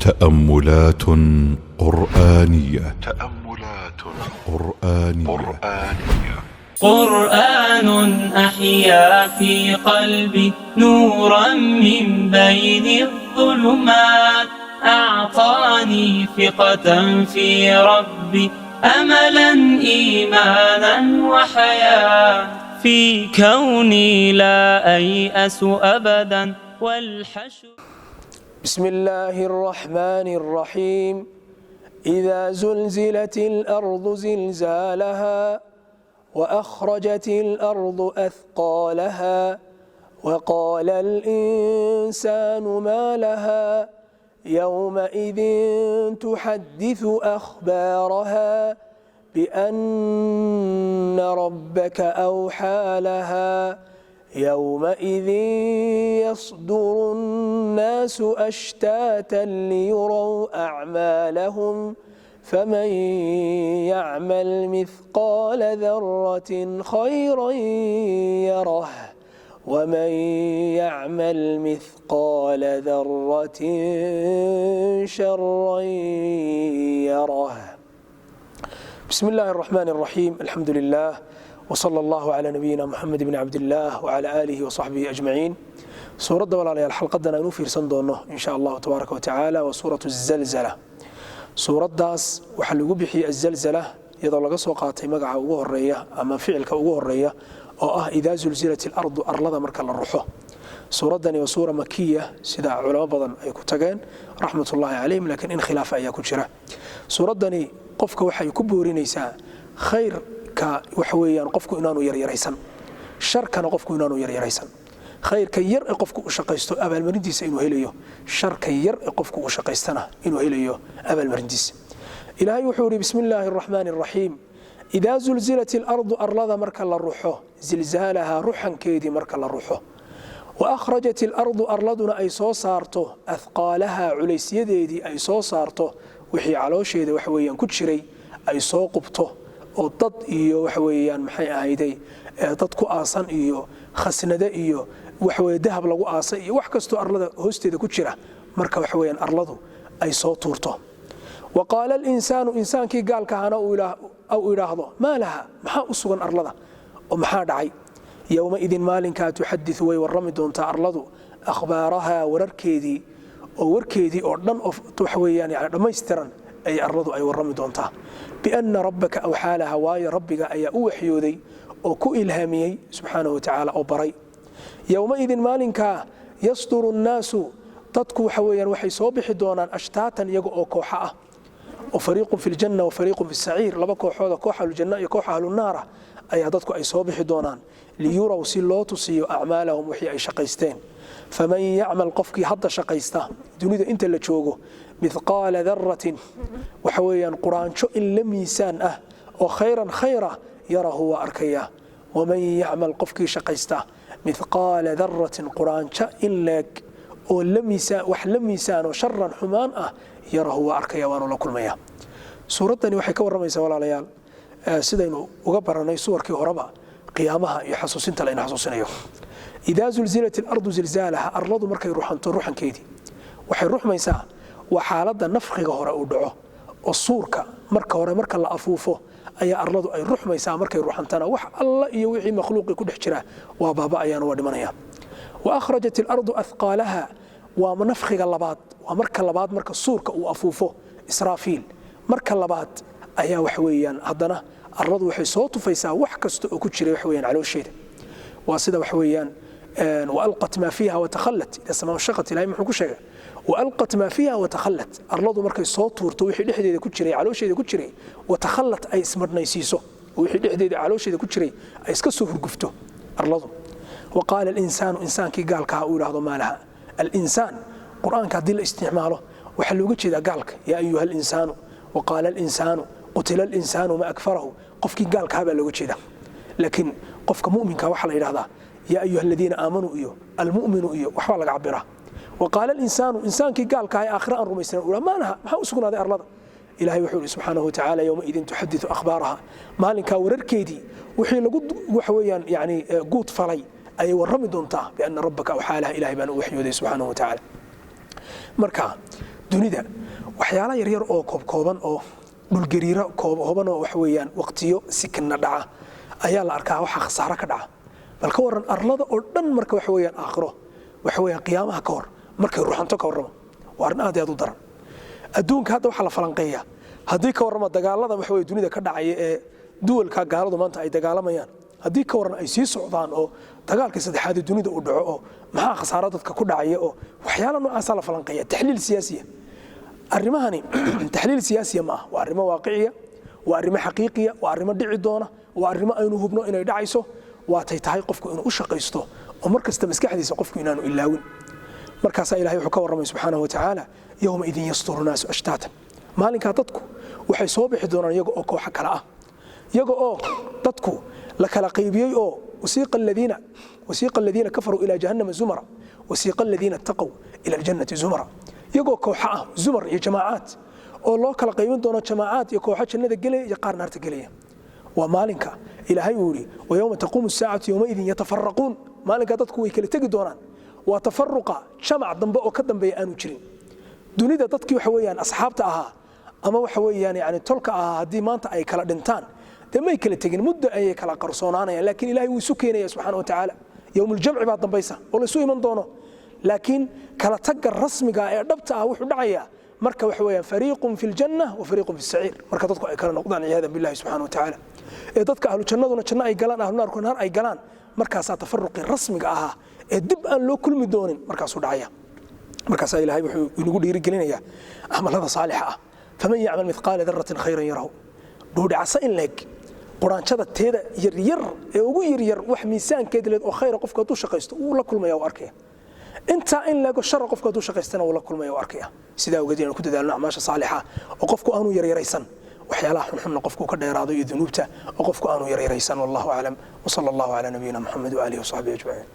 تأملات قرآنية. قرآن أحيا في قلبي نورا من بين الظلمات، أعطاني ثقة في ربي، أملا إيمانا وحياة، في كوني لا أيأس أبدا والحشر. بسم الله الرحمن الرحيم. إذا زلزلت الأرض زلزالها وأخرجت الأرض أثقالها وقال الإنسان ما لها يومئذ تحدث أخبارها بأن ربك أوحى لها يومئذ يصدر الناس أشتاتا ليروا أعمالهم فمن يعمل مثقال ذرة خيرا يره ومن يعمل مثقال ذرة شرا يره. بسم الله الرحمن الرحيم. الحمد لله وصلى الله على نبينا محمد بن عبد الله وعلى آله وصحبه أجمعين. سورة walaalayaal xalqadan aynu fiirsan doono in sha Allah tabaaraka wa ta'ala wa suuratu az-zalzala. suuradaas waxa lagu bixiyay az-zalzala iyadoo laga soo qaatay magaca ugu horeeya ama ficilka ugu horeeya oo ah idha zulzilatil ardu arlada marka la ruxo. suuradani waa suura makiya sida culamo badan ay ku tageen raxmatullaahi calayhim, laakiin in khilaaf ayaa ku jira. suuradani qofka waxay ku boorinaysaa khayrka waxa weeyaan qofku inaanu yaryaraysan, sharkana qofku inaanu yaryaraysan. khayrka yar ee qofku u shaqaysto abaalmarintiisa inuu helayo, sharka yar ee qofku u shaqaystana inuu helayo abaalmarintiisa. ilaahay wuxuu yiri bismillaahir rahmaanir rahiim. idha zulzilatil ardu arlada marka la ruxo zilzaalaha ruxankeedii marka la ruxo wa akhrajatil ardu arladuna ay soo saarto athqaalaha culaysiyadeedii ay soo saarto wixii caloosheeda wax weeyaan ku jiray ay soo qubto oo dad iyo wax weeyaan maxay ahayday dad ku aasan iyo khasnada iyo wax weey dahab lagu aasay iyo wax kasto arlada hoosteeda ku jira marka wax weeyaan arladu ay soo tuurto. وقال الإنسان إنسانكي قال كهنا أو إلهضو ما لها محا أسوغن أرلدا ومحا دعي يومئذ مالنكا تحدث ويورمي دونتا أرلدو أخبارها ورركيدي أردن توحويان يعني دميسترن أي أرلدو أي ورمي دونتا بأن ربك أوحى لها واي ربك أي أوحيودي أو كو إلهامي سبحانه وتعالى أو بري يومئذ مالنكا يصدر الناس تدكو حويان وحي صوبح دونان أشتاتا يقو أو كوحاء وفريق في الجنة وفريق في السعير لبا كوحودا كوحا الجنة يكوح أهل النار أي dadku ay soo bixi doonaan liyuraw si loo tusiyo acmaalahum wixii ay shaqaysteen faman ya'mal qofkii hadda shaqaysta dunida inta la joogo mithqala dharratin waxa weeyaan quraanjo in la miisaan ah oo khayran khayra yarahu wa arkaya waman ya'mal qofkii shaqaysta mithqala dharratin quraanjo in lag oo la miisaan wax la miisaan oo sharran xumaan ah yarahu wa arkaya waana la kulmaya. suuradani waxay ka waramaysaa walaalayaal sidaynu uga baranay suwarkii horeba qiyaamaha iyo xasuusinta la xasuusinayo. idha zulzilatil ardu zilzalaha arladu markay ruxanto ruxankeedii waxay ruxmaysaa waa xaaladda nafqiga hore uu dhaco oo suurka marka la afuufo ayaa arladu ay ruxmaysaa. markay ruxantana wax alla iyo wixii makhluuqi ku dhex jira waa baaba ayaan waa dhimanaya. wa akhrajatil ardu athqalaha waa nafqiga labaad, waa marka labaad marka suurka uu afuufo israafiil marka labaad ayaa wax weeyaan haddana arladu waxay soo tufaysaa wax kasta oo ku jiray wax weeyaan caloosheeda. waa sida wax weeyaan walqat ma fiha wa takhallat ila samaa shaqat ilaahay muxuu ku sheegay walqat ma fiha wa takhallat arladu markay soo tuurto wixii dhexdeeda ku jiray caloosheeda ku jiray wa takhallat ay ismarnaysiiso wixii dhexdeeda caloosheeda ku jiray ay iska soo hurgufto arladu. وقال الإنسان إنسانكي قال كها أوله ما لها الإنسان قرآن كهدي استعماله وحلوه كذا قالك يا أيها الإنسان وقال الإنسان قتل الإنسان ما أكفره قفك قال كهذا لو كذا لكن قفك مؤمن كوحل إلى هذا يا أيها الذين آمنوا إيوه المؤمن إيوه وحول عبره. وقال الإنسان إنسانكي قال كهاي آخر أن رميسنا أولا ما لها ما أسكن هذا أرلض إلهي وحول سبحانه وتعالى يومئذ تحدث أخبارها مالك ورركيدي وحي لقد وحويا يعني قوت فلي أي ورمي دونتا بأن ربك أوحى لها إلهي بأن وحيه سبحانه وتعالى. مركا dunida waxyaala yar yar oo kooban oo dhulgariiro kooban oo wax weeyaan waqtiyo sikna dhaca ayaa la arkaa waxa khasaaro ka dhaca bal ka waran arlada oo dhan marka wax weeyaan aakhiro wax weeyaan qiyaamaha ka hor markay ruuxanto ka warramo waa arrin aad u daran adduunka hadda waxa la falanqeeyaa haddii ka warrama dagaalada wax weey dunida ka dhacaya ee duwalka gaaladu maanta ay dagaalamayaan haddii ka waran ay sii socdaan oo dagaalka saddexaad ee dunida uu dhaco oo maxaa khasaaro dadka ku dhacaya oo waxyaalo noocaas la falanqeeyaa taxliil siyaasiya arrimahani taxliil siyaasiya ma ah waa arrimo waaqiciya waa arrimo xaqiiqiya waa arrimo dhici doona waa arrimo aynu hubno inay dhacayso waa tahay qofku inuu u shaqaysto oo markasta maskaxdiisa qofku inaanu ilaawin markaasaa ilaahay wuxuu ka warramay subxaanahu wa tacaala yowma idin yasturu naasu ashtaatan maalinkaa dadku waxay soo bixi doonaan iyaga oo kooxa kale ah iyaga oo dadku la kala qaybiyey oo wasiiqa aladiina kafaruu ilaa jahannama zumara wasiiqa aladiina ittaqow ila aljannati zumara iyagoo kooxa ah zumar iyo jamaacaad oo loo kala qaybin doono jamaacaad iyo kooxo jannada gelaya iyo qaar naarta gelaya waa maalinka ilaahay uu yidhi wayowma taquumu saacatu yowmaidin yatafarraquun maalinkaa dadku way kala tegi doonaan waa tafaruqa jamac dambe oo ka dambeeya aanu jirin dunida dadkii waxa weeyaan asxaabta ahaa ama waxa weeyaan yani tolka ahaa haddii maanta ay kala dhintaan dee may kala tegin muddo ayay kala qarsoonaanayaan laakiin ilaahay wuu isu keenaya subxaana wa tacaala yowmuljamci baa dambaysa oo laysu iman doono laakiin kala tagga rasmiga ee dhabta ah wuxuu dhacayaa marka waxa weeyaan fariiqun fi ljanna wa fariiqun fi saciir marka dadku ay kala noqdaan ciyaadan billahi subxaana wa tacaala ee dadka ahlu jannaduna janno ay galaan ahlu naarku naar ay galaan markaasaa tafaruqii rasmiga ahaa ee dib aan loo kulmi doonin markaasuu dhacaya markaasaa ilaahay wuxuu inagu dhiirigelinayaa camalada saalixa ah faman yacmal midqaala daratin khayran yarahu dhuudhacsa in leeg quraanjada teeda yaryar ee ugu yaryar wax miisaankeeda leed oo khayra qofka hadduu shaqaysto wuu la kulmaya oo arkaya inta in leego shar qofka hadduu shaqaystana wuu la kulmaya oo arkaya sidaa ogeed inaan ku dadaalno acmaasha saalixa oo qofku aanu yaryaraysan waxyaalaha xunxunna qofku ka dheeraado iyo dunuubta oo qofku aanu yaryaraysan wallahu aclam wa sala allahu calaa nabiyina muxamed wa aalihi wa saxbihi ajmaciin